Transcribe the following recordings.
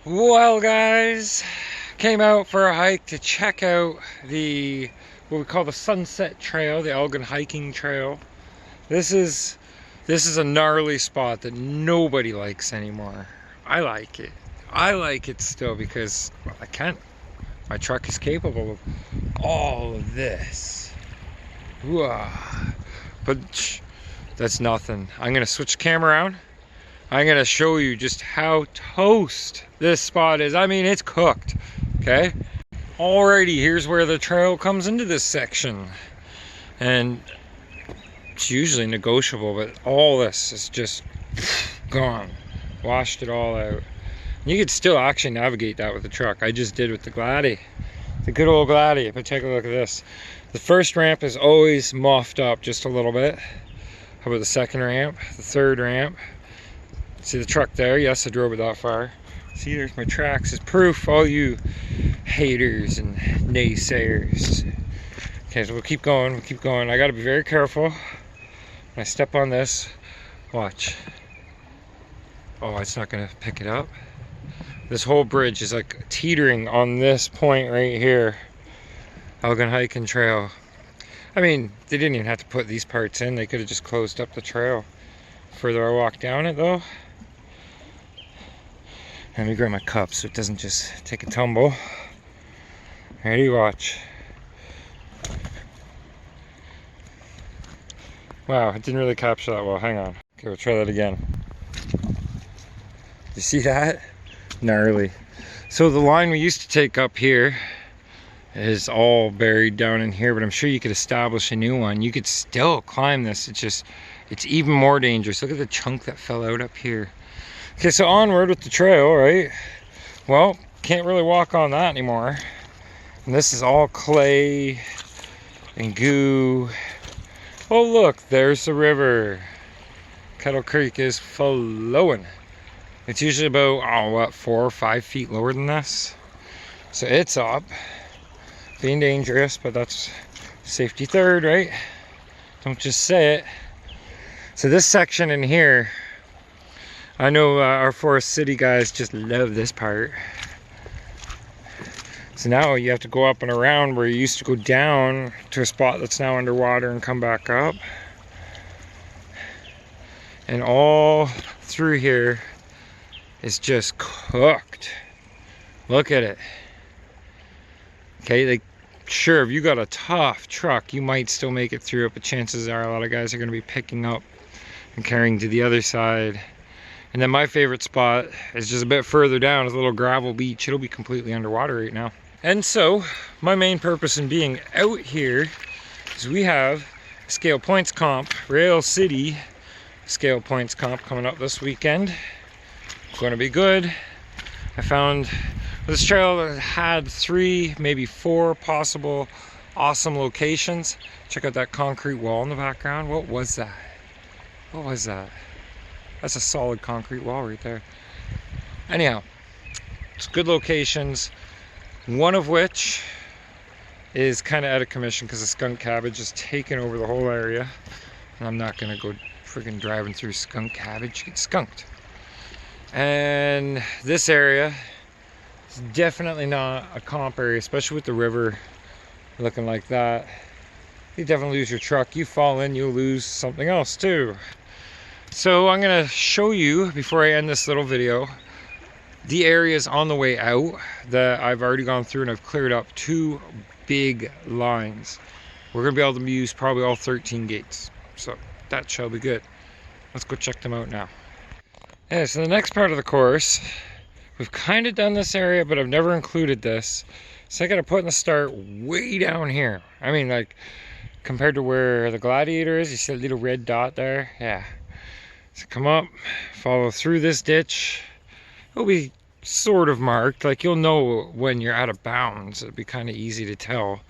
Well, guys, came out for a hike to check out what we call the Sunset Trail, the Elgin Hiking Trail. This is a gnarly spot that nobody likes anymore. I like it. I like it still because, well, I can't. My truck is capable of all of this. Whoa. But that's nothing. I'm gonna switch the camera around. I'm gonna show you just how toast this spot is. I mean, it's cooked, okay? Alrighty, here's where the trail comes into this section. And it's usually negotiable, but all this is just gone. Washed it all out. You could still actually navigate that with the truck. I just did with the Gladdy. The good old Gladdy, but take a look at this. The first ramp is always muffed up just a little bit. How about the second ramp, the third ramp? See the truck there? Yes, I drove it that far. See, there's my tracks as proof, all you haters and naysayers. Okay, so we'll keep going, I gotta be very careful when I step on this. Watch. Oh, it's not gonna pick it up. This whole bridge is like teetering on this point right here. Elgin Hiking Trail. I mean, they didn't even have to put these parts in. They could have just closed up the trail. Further I walk down it though. Let me grab my cup so it doesn't just take a tumble. Ready, watch. Wow, it didn't really capture that well. Hang on. Okay, we'll try that again. You see that? Gnarly. So the line we used to take up here is all buried down in here, but I'm sure you could establish a new one. You could still climb this. It's even more dangerous. Look at the chunk that fell out up here. Okay, so onward with the trail, right? Well, can't really walk on that anymore. And this is all clay and goo. Oh, look, there's the river. Kettle Creek is flowing. It's usually about, oh, what, 4 or 5 feet lower than this. So it's up. Being dangerous, but that's safety third, right? Don't just say it. So this section in here, I know our Forest City guys just love this part. So now you have to go up and around where you used to go down to a spot that's now underwater and come back up. And all through here is just cooked. Look at it. Okay, like, sure, if you got a tough truck, you might still make it through it, but chances are a lot of guys are going to be picking up and carrying to the other side. And then my favorite spot is just a bit further down. It's a little gravel beach. It'll be completely underwater right now. And so my main purpose in being out here is we have scale points comp, Rail City scale points comp coming up this weekend. Going to be good. I found this trail that had 3, maybe 4 possible awesome locations. Check out that concrete wall in the background. What was that? What was that? That's a solid concrete wall right there. Anyhow, it's good locations. One of which is kind of out of commission because the skunk cabbage is taking over the whole area. And I'm not gonna go friggin' driving through skunk cabbage, get skunked. And this area is definitely not a comp area, especially with the river looking like that. You definitely lose your truck. You fall in, you'll lose something else too. So I'm gonna show you, before I end this little video, the areas on the way out that I've already gone through, and I've cleared up 2 big lines. We're gonna be able to use probably all 13 gates. So that shall be good. Let's go check them out now. Yeah, so the next part of the course, we've kind of done this area, but I've never included this. So I gotta put in the start way down here. I mean, like, compared to where the Gladiator is, you see a little red dot there? Yeah. So come up, follow through this ditch. It'll be sort of marked, like you'll know when you're out of bounds. It'll be kind of easy to tell.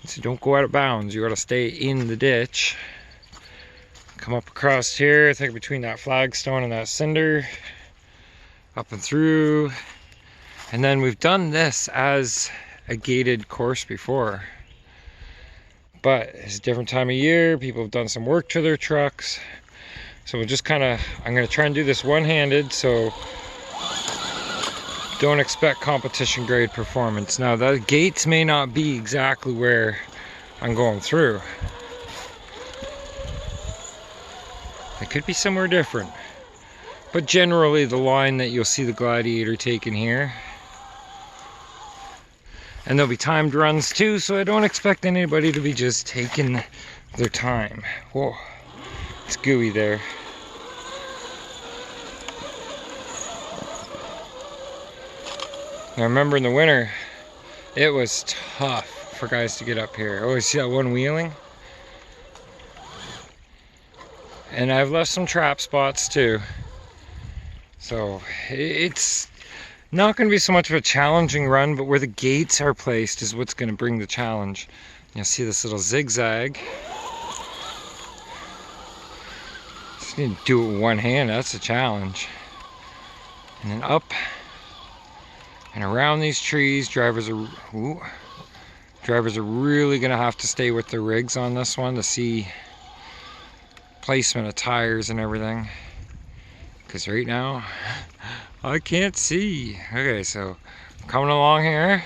So don't go out of bounds, you gotta stay in the ditch. Come up across here, I think between that flagstone and that cinder. Up and through. And then we've done this as a gated course before. But it's a different time of year, people have done some work to their trucks. So we'll just kind of, I'm going to try and do this one-handed, so don't expect competition grade performance. Now the gates may not be exactly where I'm going through. It could be somewhere different. But generally the line that you'll see the Gladiator taking here. And there'll be timed runs too, so I don't expect anybody to be just taking their time. Whoa, it's gooey there. Now remember in the winter, it was tough for guys to get up here. Oh, you see that one wheeling? And I've left some trap spots too. So it's not going to be so much of a challenging run, but where the gates are placed is what's going to bring the challenge. You'll see this little zigzag. Just need to do it with one hand, that's a challenge. And then up and around these trees. Drivers are really going to have to stay with their rigs on this one to see placement of tires and everything. Because right now, I can't see. Okay, so I'm coming along here.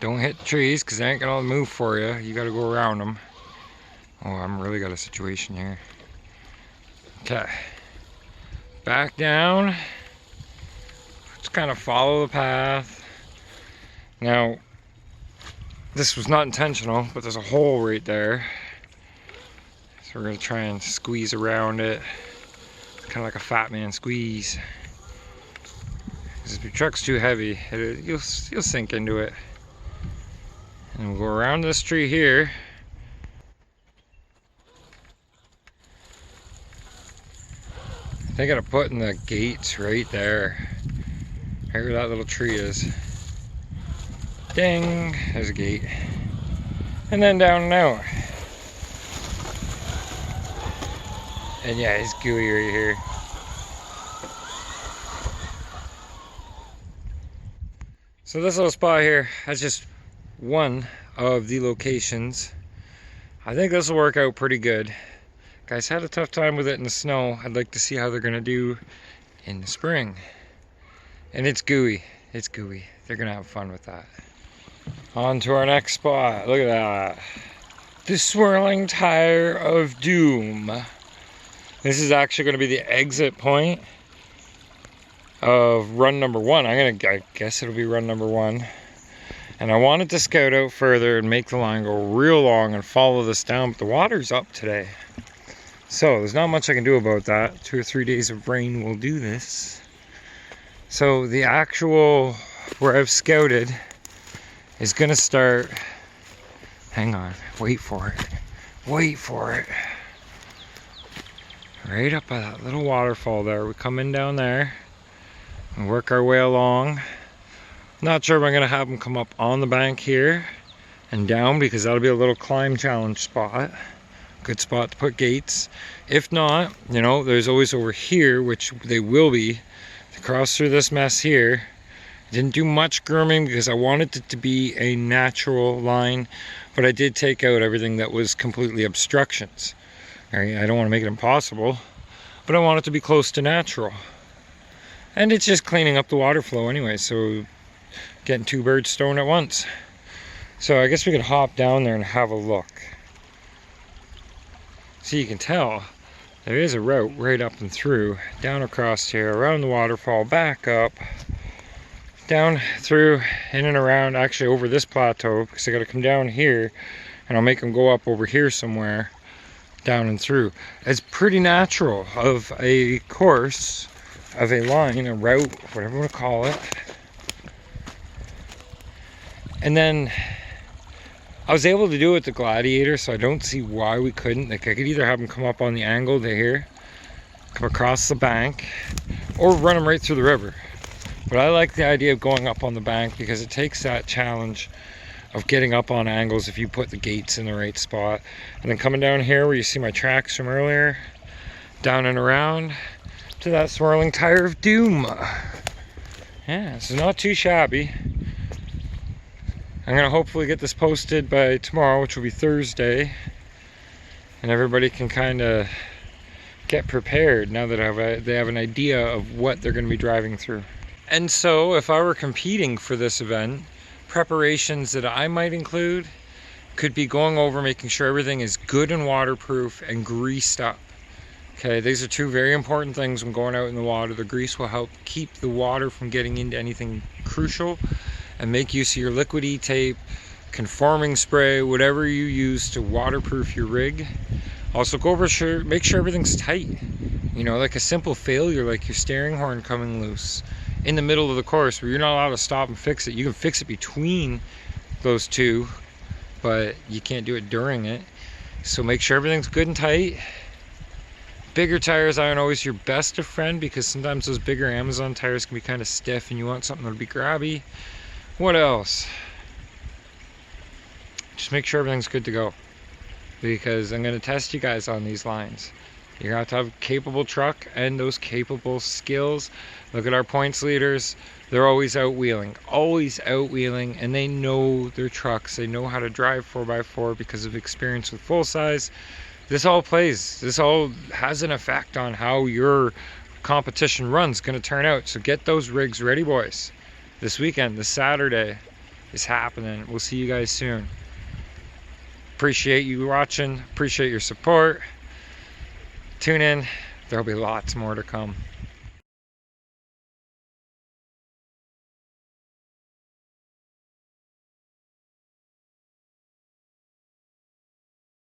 Don't hit the trees because they ain't gonna move for you. You gotta go around them. Oh, I'm really got a situation here. Okay. Back down. Just kind of follow the path. Now, this was not intentional, but there's a hole right there. So we're gonna try and squeeze around it. Kind of like a fat man squeeze. Because if your truck's too heavy, you'll sink into it. And we'll go around this tree here. I think I'm putting the gates right there. Right where that little tree is. Ding! There's a gate. And then down and out. And yeah, it's gooey right here. So this little spot here, that's just one of the locations. I think this will work out pretty good. Guys had a tough time with it in the snow. I'd like to see how they're gonna do in the spring. And it's gooey. It's gooey. They're gonna have fun with that. On to our next spot. Look at that. The swirling tire of doom. This is actually going to be the exit point of run number one. I guess it'll be run number one. And I wanted to scout out further and make the line go real long and follow this down, but the water's up today. So there's not much I can do about that. 2 or 3 days of rain will do this. So the actual, where I've scouted, is going to start, hang on, wait for it. Wait for it. Right up by that little waterfall there. We come in down there and work our way along. Not sure if I'm going to have them come up on the bank here and down, because that'll be a little climb challenge spot. Good spot to put gates. If not, you know, there's always over here, which they will be, to cross through this mess here. Didn't do much grooming because I wanted it to be a natural line, but I did take out everything that was completely obstructions. I don't want to make it impossible, but I want it to be close to natural. And it's just cleaning up the water flow anyway, so getting 2 birds stoned at once. So I guess we could hop down there and have a look. So you can tell there is a route right up and through, down across here, around the waterfall, back up, down through, in and around, actually over this plateau, because I got to come down here, and I'll make them go up over here somewhere, down and through. It's pretty natural of a course, of a line, a route, whatever you want to call it. And then I was able to do it with the Gladiator, so I don't see why we couldn't. Like, I could either have them come up on the angle to here, come across the bank, or run them right through the river. But I like the idea of going up on the bank because it takes that challenge of getting up on angles if you put the gates in the right spot. And then coming down here where you see my tracks from earlier, down and around to that swirling tire of doom. Yeah, it's not too shabby. I'm gonna hopefully get this posted by tomorrow, which will be Thursday, and everybody can kind of get prepared now that they have an idea of what they're going to be driving through. And so if I were competing for this event, preparations that I might include could be going over making sure everything is good and waterproof and greased up. Okay, these are two very important things when going out in the water. The grease will help keep the water from getting into anything crucial, and make use of your liquidy tape, conforming spray, whatever you use to waterproof your rig. Also go over make sure everything's tight. You know, like a simple failure, like your steering horn coming loose in the middle of the course where you're not allowed to stop and fix it. You can fix it between those two, but you can't do it during it. So make sure everything's good and tight. Bigger tires aren't always your best of friend, because sometimes those bigger Amazon tires can be kind of stiff and you want something that'll be grabby. What else? Just make sure everything's good to go, because I'm going to test you guys on these lines. You're going to have a capable truck and those capable skills. Look at our points leaders. They're always out wheeling, and they know their trucks. They know how to drive 4x4 because of experience with full size. This all plays. This all has an effect on how your competition run's going to turn out. So get those rigs ready, boys. This weekend, this Saturday, is happening. We'll see you guys soon. Appreciate you watching. Appreciate your support. Tune in. There'll be lots more to come.